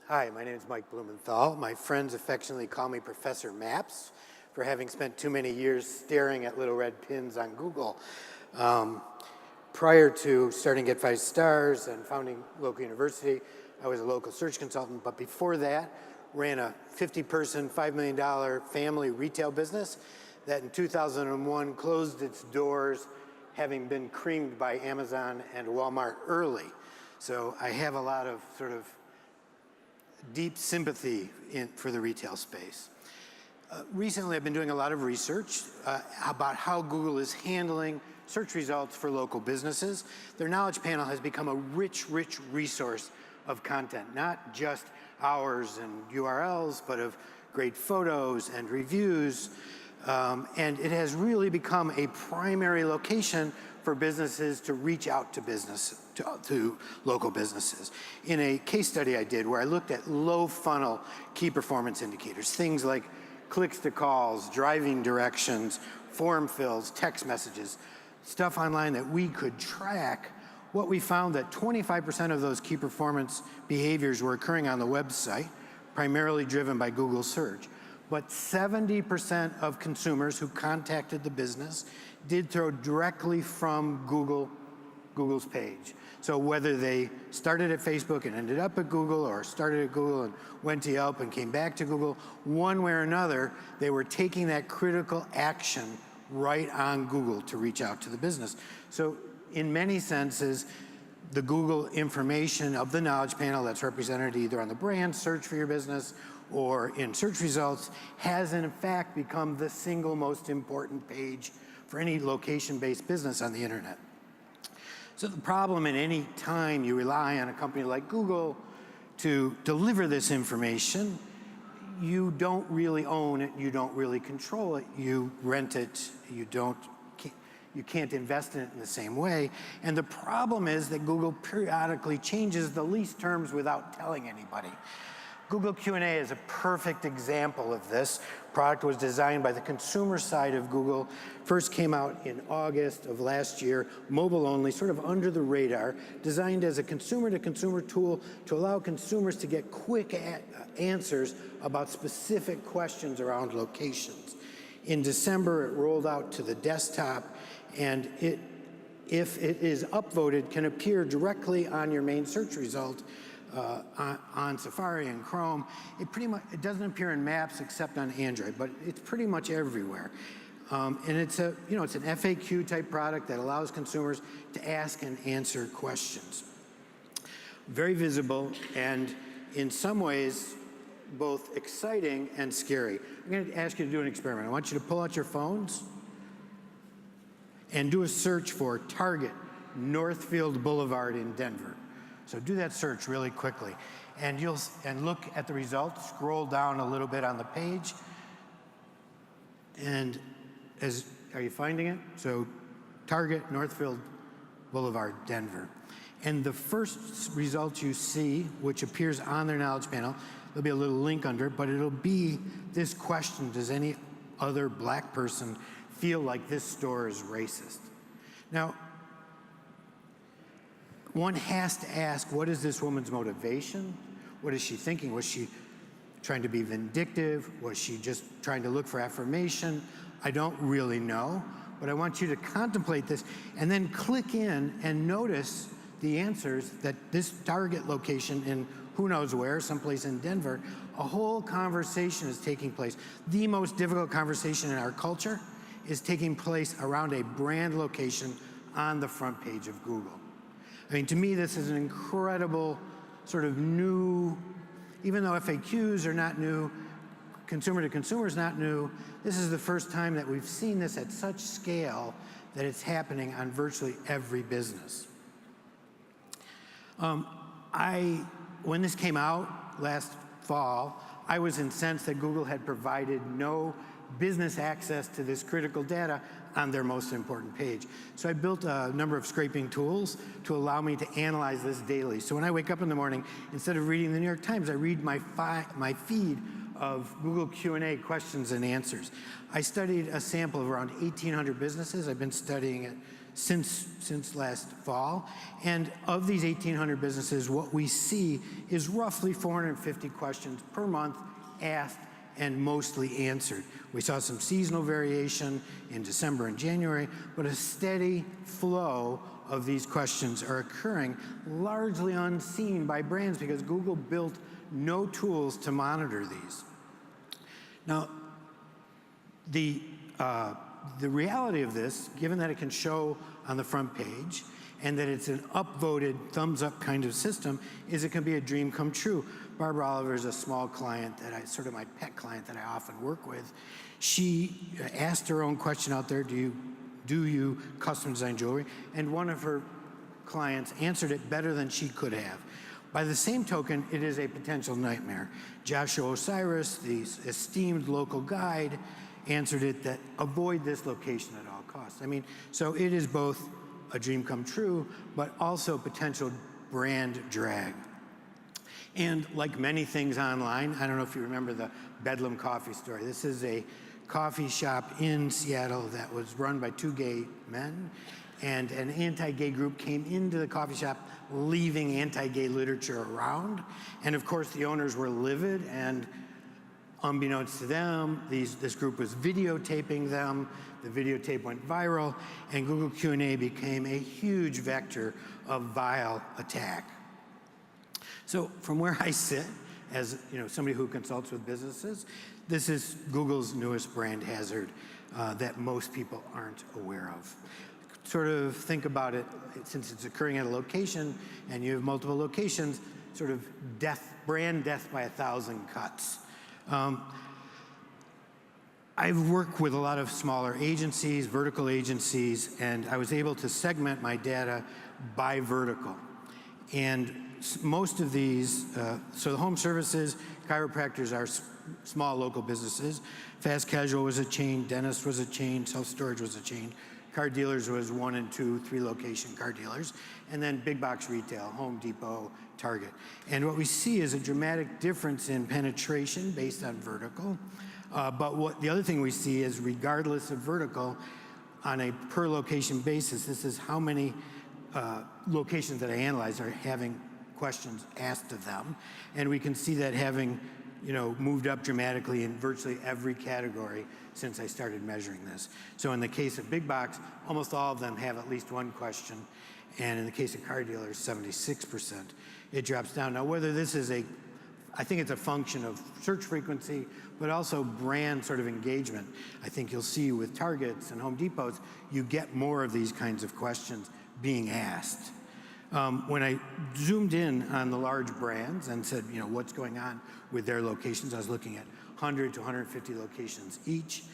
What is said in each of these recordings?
Hi, my name is Mike Blumenthal. My friends affectionately call me Professor Maps for having spent too many years staring at little red pins on Google. Prior to starting GetFiveStars and founding local university, I was a local search consultant, but before that, ran a 50-person, $5 million family retail business that in 2001 closed its doors, having been creamed by Amazon and Walmart early. So I have a lot of sort of deep sympathy for the retail space. Recently, I've been doing a lot of research about how Google is handling search results for local businesses. Their knowledge panel has become a rich, rich resource of content, not just hours and URLs, but of great photos and reviews. And it has really become a primary location for businesses to reach out to local businesses. In a case study I did where I looked at low funnel key performance indicators, things like clicks to calls, driving directions, form fills, text messages, stuff online that we could track, what we found that 25% of those key performance behaviors were occurring on the website, primarily driven by Google search. But 70% of consumers who contacted the business did so directly from Google's page. So whether they started at Facebook and ended up at Google, or started at Google and went to Yelp and came back to Google, one way or another, they were taking that critical action right on Google to reach out to the business. So in many senses, the Google information of the knowledge panel that's represented either on the brand search for your business or in search results has in fact become the single most important page for any location-based business on the internet. So the problem in any time you rely on a company like Google to deliver this information, you don't really own it, you don't really control it, you rent it, you can't invest in it in the same way. And the problem is that Google periodically changes the lease terms without telling anybody. Google Q&A is a perfect example of this. Product was designed by the consumer side of Google, first came out in August of last year, mobile only, sort of under the radar, designed as a consumer-to-consumer tool to allow consumers to get quick answers about specific questions around locations. In December, it rolled out to the desktop, and if it is upvoted, can appear directly on your main search result on Safari and Chrome. It doesn't appear in Maps except on Android, but it's pretty much everywhere. And it's an FAQ type product that allows consumers to ask and answer questions. Very visible, and in some ways, both exciting and scary. I'm going to ask you to do an experiment. I want you to pull out your phones and do a search for Target Northfield Boulevard in Denver. So do that search really quickly, and look at the results. Scroll down a little bit on the page, and are you finding it? So Target Northfield Boulevard, Denver, and the first result you see, which appears on their knowledge panel, there'll be a little link under it, but it'll be this question: does any other black person feel like this store is racist? Now, one has to ask, what is this woman's motivation? What is she thinking? Was she trying to be vindictive? Was she just trying to look for affirmation? I don't really know, but I want you to contemplate this and then click in and notice the answers that this Target location in who knows where, someplace in Denver, a whole conversation is taking place. The most difficult conversation in our culture is taking place around a brand location on the front page of Google. I mean, to me, this is an incredible sort of new, even though FAQs are not new, consumer to consumer is not new, this is the first time that we've seen this at such scale that it's happening on virtually every business. When this came out last fall, I was incensed that Google had provided no business access to this critical data on their most important page. So I built a number of scraping tools to allow me to analyze this daily. So when I wake up in the morning, instead of reading the New York Times, I read my feed of Google Q&A questions and answers. I studied a sample of around 1,800 businesses. I've been studying it since last fall. And of these 1,800 businesses, what we see is roughly 450 questions per month asked and mostly answered. We saw some seasonal variation in December and January, but a steady flow of these questions are occurring, largely unseen by brands because Google built no tools to monitor these. Now, the reality of this, given that it can show on the front page and that it's an upvoted, thumbs up kind of system, is it can be a dream come true. Barbara Oliver is a small client that sort of my pet client that I often work with. She asked her own question out there, do you custom design jewelry? And one of her clients answered it better than she could have. By the same token, it is a potential nightmare. Joshua Osiris, the esteemed local guide, answered it that avoid this location at all costs. I mean, so it is both a dream come true, but also potential brand drag. And like many things online, I don't know if you remember the Bedlam coffee story. This is a coffee shop in Seattle that was run by two gay men, and an anti-gay group came into the coffee shop leaving anti-gay literature around. And of course, the owners were livid, and unbeknownst to them, this group was videotaping them. The videotape went viral, and Google Q&A became a huge vector of vile attack. So from where I sit, as somebody who consults with businesses, this is Google's newest brand hazard that most people aren't aware of. Sort of think about it, since it's occurring at a location and you have multiple locations, sort of brand death by 1,000 cuts. I've worked with a lot of smaller agencies, vertical agencies, and I was able to segment my data by vertical. And most of these, so the home services, chiropractors are small local businesses. Fast casual was a chain, dentist was a chain, self-storage was a chain. Car dealers was 1 and 2, 3 location car dealers. And then big box retail, Home Depot, Target. And what we see is a dramatic difference in penetration based on vertical. But the other thing we see is regardless of vertical, on a per location basis, this is how many locations that I analyze are having questions asked of them. And we can see that having moved up dramatically in virtually every category since I started measuring this. So in the case of big box, almost all of them have at least one question. And in the case of car dealers, 76%. It drops down. Now, whether this is I think it's a function of search frequency, but also brand sort of engagement. I think you'll see with Targets and Home Depots, you get more of these kinds of questions being asked. When I zoomed in on the large brands and said, what's going on with their locations, I was looking at 100 to 150 locations each.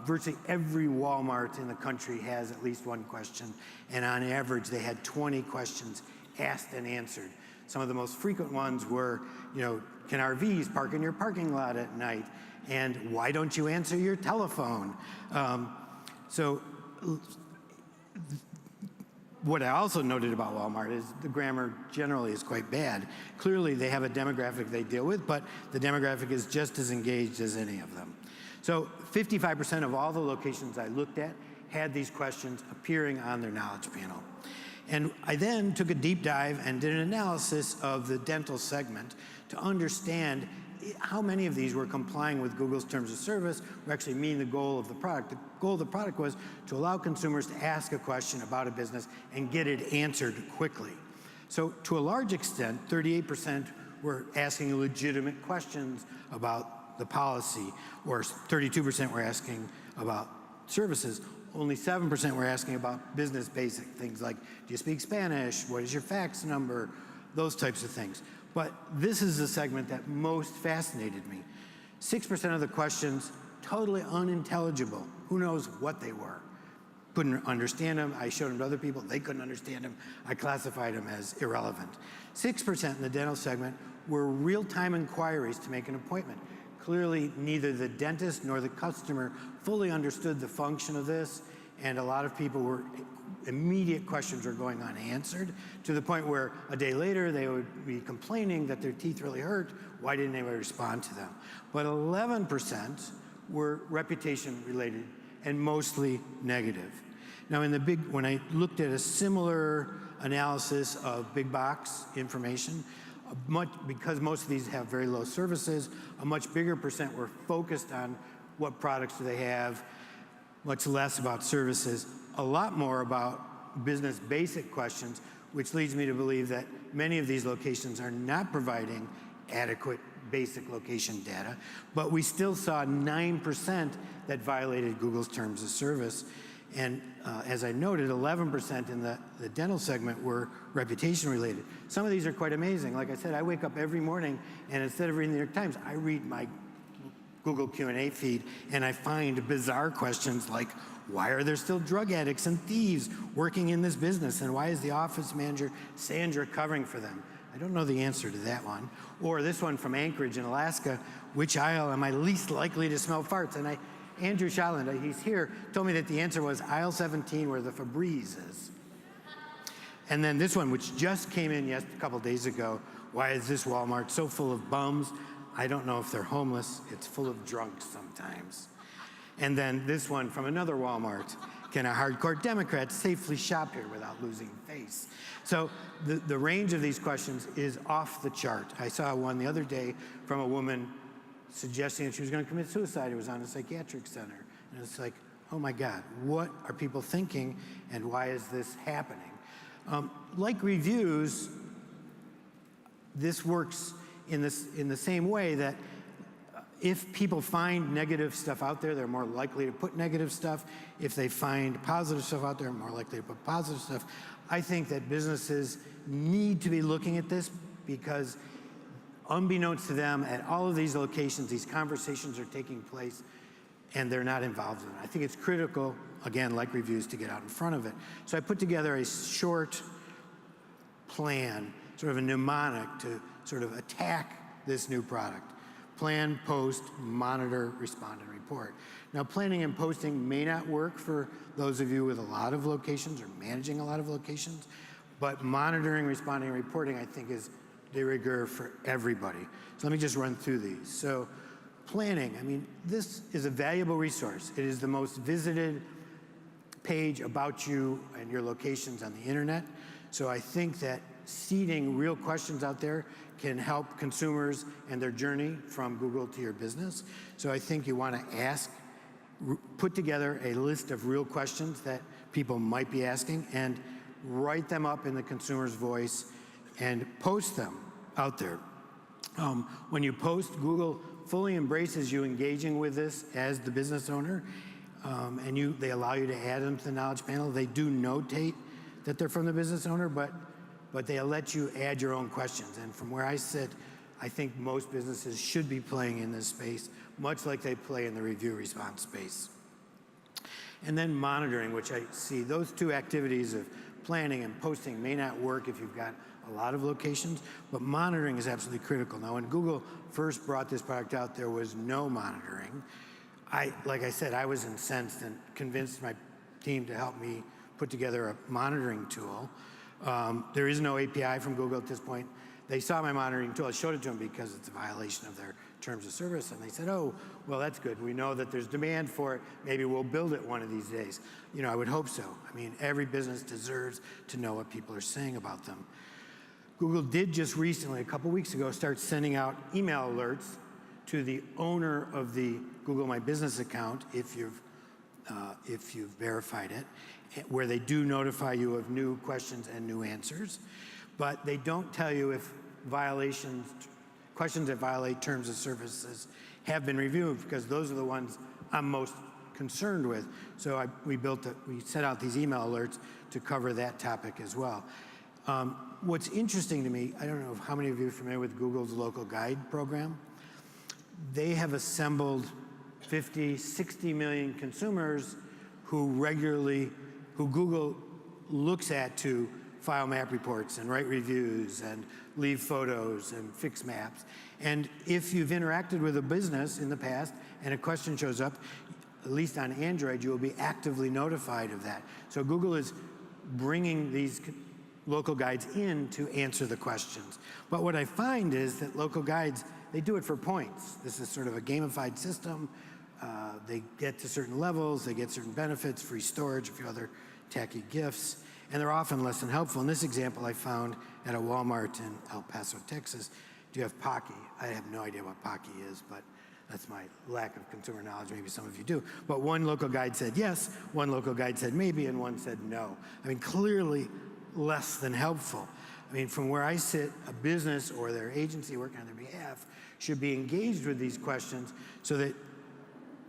Virtually every Walmart in the country has at least one question, and on average, they had 20 questions asked and answered. Some of the most frequent ones were, can RVs park in your parking lot at night? And why don't you answer your telephone? What I also noted about Walmart is the grammar generally is quite bad. Clearly, they have a demographic they deal with, but the demographic is just as engaged as any of them. So 55% of all the locations I looked at had these questions appearing on their knowledge panel. And I then took a deep dive and did an analysis of the dental segment to understand how many of these were complying with Google's terms of service, or actually meeting the goal of the product. The goal of the product was to allow consumers to ask a question about a business and get it answered quickly. So to a large extent, 38% were asking legitimate questions about the policy, or 32% were asking about services. Only 7% were asking about business basic things like, do you speak Spanish? What is your fax number? Those types of things. But this is the segment that most fascinated me. 6% of the questions, totally unintelligible. Who knows what they were? Couldn't understand them. I showed them to other people. They couldn't understand them. I classified them as irrelevant. 6% in the dental segment were real-time inquiries to make an appointment. Clearly, neither the dentist nor the customer fully understood the function of this, and a lot of people immediate questions were going unanswered, to the point where a day later they would be complaining that their teeth really hurt. Why didn't anybody respond to them? But 11% were reputation related and mostly negative. Now, when I looked at a similar analysis of big box information, because most of these have very low services, a much bigger percent were focused on what products do they have, much less about services, a lot more about business basic questions, which leads me to believe that many of these locations are not providing adequate basic location data, but we still saw 9% that violated Google's terms of service. And as I noted, 11% in the dental segment were reputation related. Some of these are quite amazing. Like I said, I wake up every morning and instead of reading the New York Times, I read my Google Q&A feed and I find bizarre questions like, why are there still drug addicts and thieves working in this business? And why is the office manager, Sandra, covering for them? I don't know the answer to that one. Or this one from Anchorage in Alaska, which aisle am I least likely to smell farts? And Andrew Shalland, he's here, told me that the answer was aisle 17 where the Febreze is. And then this one, which just came in a couple days ago, why is this Walmart so full of bums? I don't know if they're homeless. It's full of drunks sometimes. And then this one from another Walmart, can a hardcore Democrat safely shop here without losing face? So the range of these questions is off the chart. I saw one the other day from a woman suggesting that she was going to commit suicide. It was on a psychiatric center. And it's like, oh my God, what are people thinking and why is this happening? Like reviews, this works in the same way that if people find negative stuff out there, they're more likely to put negative stuff. If they find positive stuff out there, they're more likely to put positive stuff. I think that businesses need to be looking at this because unbeknownst to them, at all of these locations, these conversations are taking place and they're not involved in it. I think it's critical, again, like reviews, to get out in front of it. So I put together a short plan, sort of a mnemonic to sort of attack this new product. Plan, post, monitor, respond, and report. Now, planning and posting may not work for those of you with a lot of locations or managing a lot of locations, but monitoring, responding, and reporting, I think, is de rigueur for everybody. So let me just run through these. So planning, I mean, this is a valuable resource. It is the most visited page about you and your locations on the internet. So I think that seeding real questions out there can help consumers and their journey from Google to your business. So I think you want to put together a list of real questions that people might be asking and write them up in the consumer's voice and post them out there. When you post, Google fully embraces you engaging with this as the business owner, and they allow you to add them to the knowledge panel. They do notate that they're from the business owner, but they'll let you add your own questions. And from where I sit, I think most businesses should be playing in this space, much like they play in the review response space. And then monitoring, which I see those two activities of planning and posting may not work if you've got a lot of locations, but monitoring is absolutely critical. Now, when Google first brought this product out, there was no monitoring. Like I said, I was incensed and convinced my team to help me put together a monitoring tool. There is no API from Google at this point. They saw my monitoring tool. I showed it to them because it's a violation of their terms of service. And they said, oh, well, that's good. We know that there's demand for it. Maybe we'll build it one of these days. You know, I would hope so. I mean, every business deserves to know what people are saying about them. Google did just recently, a couple weeks ago, start sending out email alerts to the owner of the Google My Business account, if you've verified it, where they do notify you of new questions and new answers, but they don't tell you if questions that violate terms of services have been reviewed, because those are the ones I'm most concerned with. So we set out these email alerts to cover that topic as well. What's interesting to me, I don't know how many of you are familiar with Google's local guide program. They have assembled 50, 60 million consumers who Google looks at to file map reports and write reviews and leave photos and fix maps. And if you've interacted with a business in the past and a question shows up, at least on Android, you will be actively notified of that. So Google is bringing these local guides in to answer the questions. But what I find is that local guides, they do it for points. This is sort of a gamified system. They get to certain levels, they get certain benefits, free storage, a few other tacky gifts, and they're often less than helpful. In this example, I found at a Walmart in El Paso, Texas, do you have Pocky? I have no idea what Pocky is, but that's my lack of consumer knowledge. Maybe some of you do. But one local guide said yes, one local guide said maybe, and one said no. I mean, clearly less than helpful. I mean, from where I sit, a business or their agency working on their behalf should be engaged with these questions so that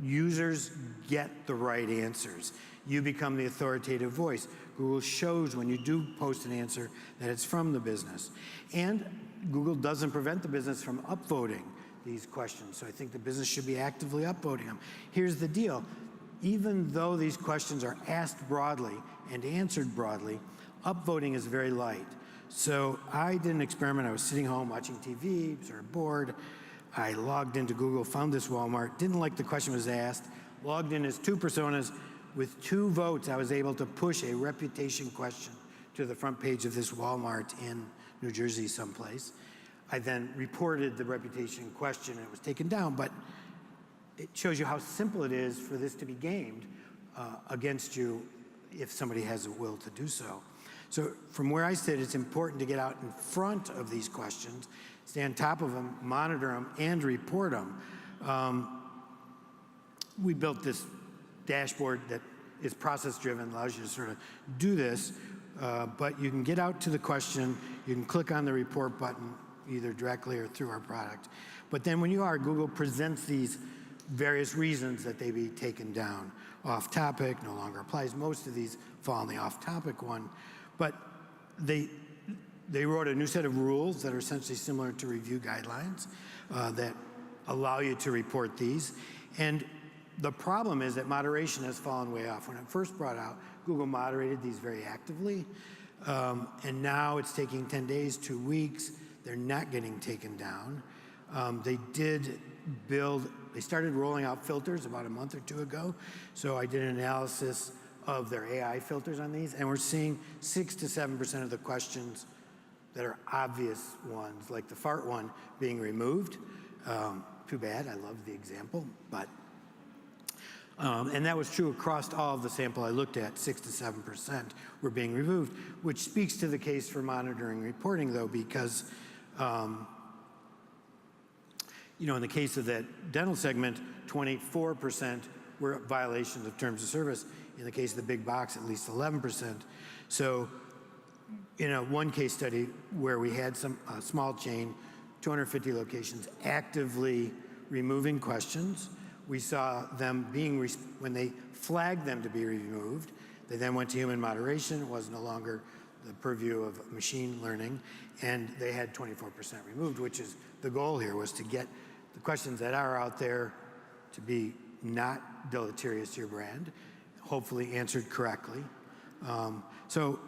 users get the right answers. You become the authoritative voice. Google shows when you do post an answer that it's from the business. And Google doesn't prevent the business from upvoting these questions. So I think the business should be actively upvoting them. Here's the deal. Even though these questions are asked broadly and answered broadly, upvoting is very light. So I did an experiment. I was sitting home watching TV, sort of bored. I logged into Google, found this Walmart, didn't like the question was asked, logged in as two personas. With 2 votes, I was able to push a reputation question to the front page of this Walmart in New Jersey someplace. I then reported the reputation question and it was taken down, but it shows you how simple it is for this to be gamed against you if somebody has a will to do so. So from where I sit, it's important to get out in front of these questions, stay on top of them, monitor them, and report them. We built this dashboard that is process-driven, allows you to sort of do this, but you can get out to the question, you can click on the report button, either directly or through our product. But then when you are, Google presents these various reasons that they be taken down. Off topic, no longer applies. Most of these fall on the off topic one. But they wrote a new set of rules that are essentially similar to review guidelines that allow you to report these. And the problem is that moderation has fallen way off. When it first brought out, Google moderated these very actively. And now it's taking 10 days, 2 weeks. They're not getting taken down. They started rolling out filters about a month or 2 ago. So I did an analysis of their AI filters on these, and we're seeing 6 to 7% of the questions that are obvious ones, like the fart one, being removed. Too bad, I love the example, but, and that was true across all of the sample I looked at, 6 to 7% were being removed, which speaks to the case for monitoring reporting though, because in the case of that dental segment, 24% were violations of terms of service. In the case of the big box, at least 11%. So in one case study where we had a small chain, 250 locations, actively removing questions, we saw them when they flagged them to be removed, they then went to human moderation. It was no longer the purview of machine learning, and they had 24% removed, which is the goal here, was to get the questions that are out there to be not deleterious to your brand, hopefully answered correctly. So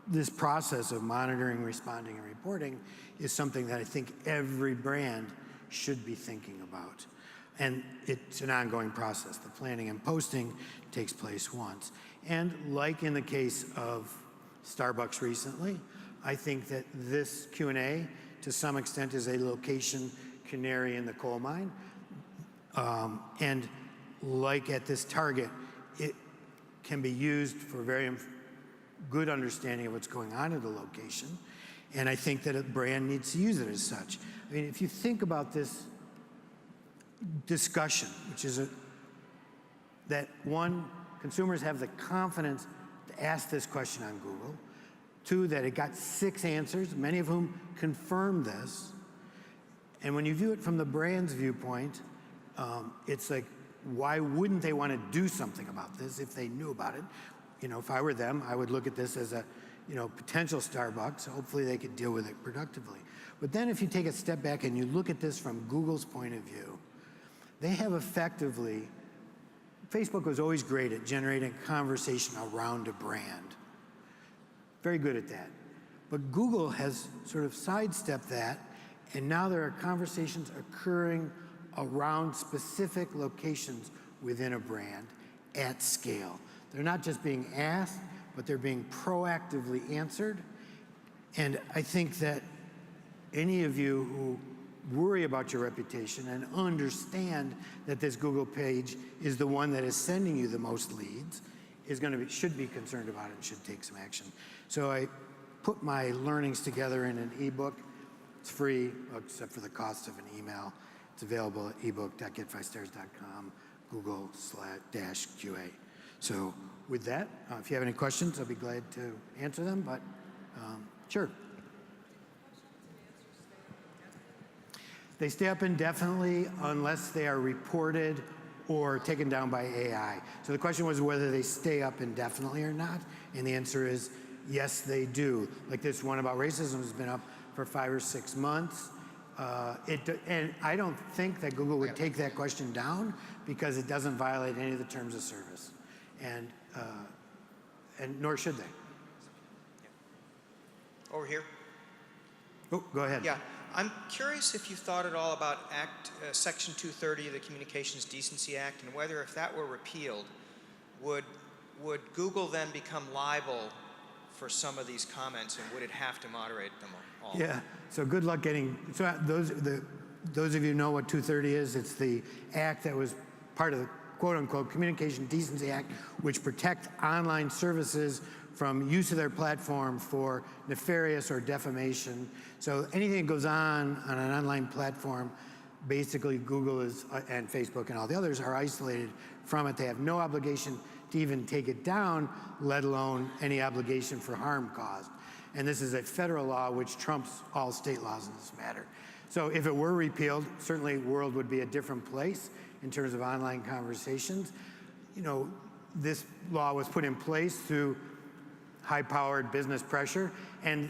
this process of monitoring, responding, and reporting is something that I think every brand should be thinking about. And it's an ongoing process. The planning and posting takes place once. And like in the case of Starbucks recently, I think that this Q&A to some extent is a location canary in the coal mine. And like at this Target, it can be used for very good understanding of what's going on at a location. And I think that a brand needs to use it as such. I mean, if you think about this discussion, which is that one, consumers have the confidence to ask this question on Google. 2, that it got 6 answers, many of whom confirmed this. And when you view it from the brand's viewpoint, it's like, why wouldn't they want to do something about this if they knew about it? If I were them, I would look at this as a, potential Starbucks. Hopefully they could deal with it productively. But then if you take a step back and you look at this from Google's point of view, they have effectively, Facebook was always great at generating conversation around a brand. Very good at that. But Google has sort of sidestepped that, and now there are conversations occurring around specific locations within a brand at scale. They're not just being asked, but they're being proactively answered. And I think that any of you who worry about your reputation and understand that this Google page is the one that is sending you the most leads should be concerned about it and should take some action. So I put my learnings together in an ebook. It's free, except for the cost of an email. It's available at ebook.getfivestars.com, Google/QA. So with that, if you have any questions, I'll be glad to answer them, but sure. They stay up indefinitely unless they are reported or taken down by AI. So the question was whether they stay up indefinitely or not, and the answer is yes, they do. Like this one about racism has been up for 5 or 6 months. And I don't think that Google would take that question down because it doesn't violate any of the terms of service, and nor should they. Over here. Oh, go ahead. Yeah, I'm curious if you've thought at all about Section 230 of the Communications Decency Act, and whether if that were repealed, would Google then become liable for some of these comments, and would it have to moderate them all? Yeah, so good luck getting, so those of you who know what 230 is, it's the act that was part of the quote-unquote Communication Decency Act, which protect online services from use of their platform for nefarious or defamation. So anything that goes on an online platform, basically Google is, and Facebook and all the others are isolated from it. They have no obligation to even take it down, let alone any obligation for harm caused. And this is a federal law which trumps all state laws in this matter. So if it were repealed, certainly the world would be a different place in terms of online conversations. You know, this law was put in place through high-powered business pressure. And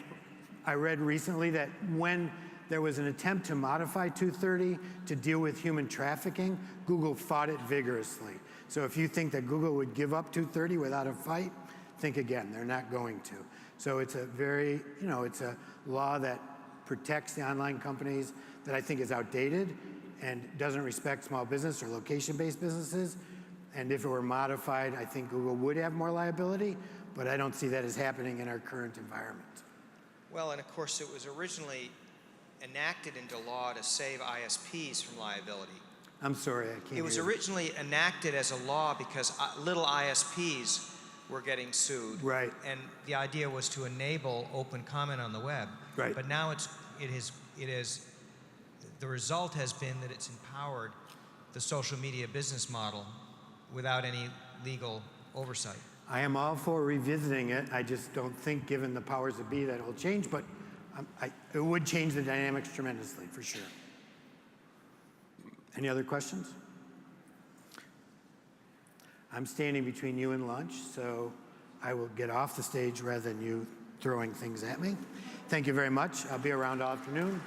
I read recently that when there was an attempt to modify 230 to deal with human trafficking, Google fought it vigorously. So if you think that Google would give up 230 without a fight, think again, they're not going to. So it's a very, it's a law that protects the online companies that I think is outdated and doesn't respect small business or location-based businesses. And if it were modified, I think Google would have more liability, but I don't see that as happening in our current environment. Well, and of course it was originally enacted into law to save ISPs from liability. I'm sorry, I can't hear It was originally enacted as a law because little ISPs were getting sued. Right. And the idea was to enable open comment on the web. Right. But now the result has been that it's empowered the social media business model without any legal oversight. I am all for revisiting it. I just don't think, given the powers that be, that it will change, but it would change the dynamics tremendously, for sure. Any other questions? I'm standing between you and lunch, so I will get off the stage rather than you throwing things at me. Thank you very much. I'll be around all afternoon.